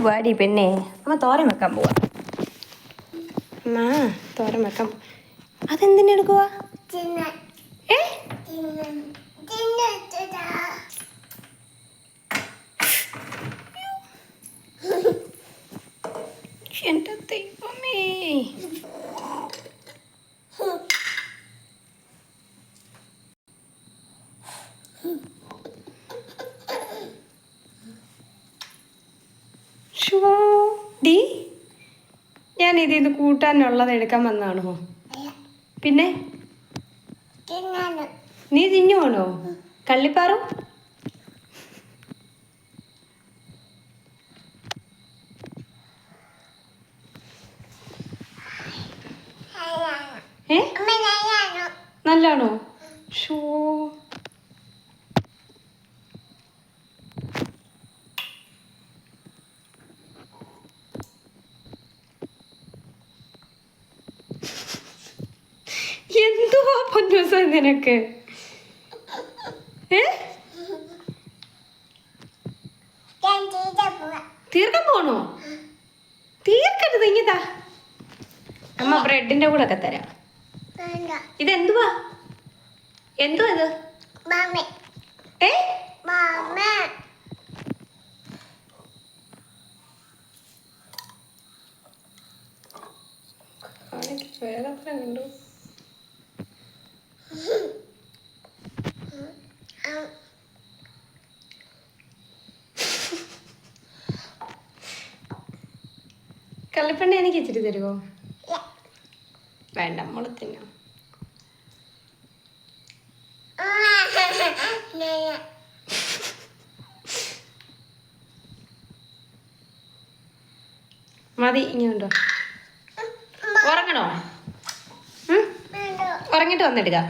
എന്തുവാടി പെണ്ണേ? അമ്മ തോരൻ വെക്കാൻ പോവാ. അമ്മ തോരൻ വെക്കാൻ അതെന്തിനെടുക്കുവാ? എന്റെ ദൈവമേ. ഡി ഞാൻ ഇതിന്ന് കൂട്ടാനുള്ളത് എടുക്കാൻ വന്നാണോ? പിന്നെ നീ തിന്നുവാണോ കള്ളിപ്പാറും? നല്ലാണോ? ഷോ എന്തുവാ പൊന്നൂസ നിനക്ക്? തീർക്കാൻ പോണോ? തീർക്കരുത്. ഇങ്ങിതാ അമ്മ ബ്രെഡിന്റെ കൂടെ ഒക്കെ തരാം. ഇതെന്തുവാ? എന്തുവാ ഇത്? കണ്ടു. കള്ളിപ്പെണ്ണ എനിക്ക് ഇച്ചിരി തരുമോ? വേണ്ട, നമ്മള് തിന്നാം. മതി, ഇങ്ങോട്ടോ. ഉറങ്ങണോ? ഉറങ്ങിട്ട് വന്നെടുക്കാം.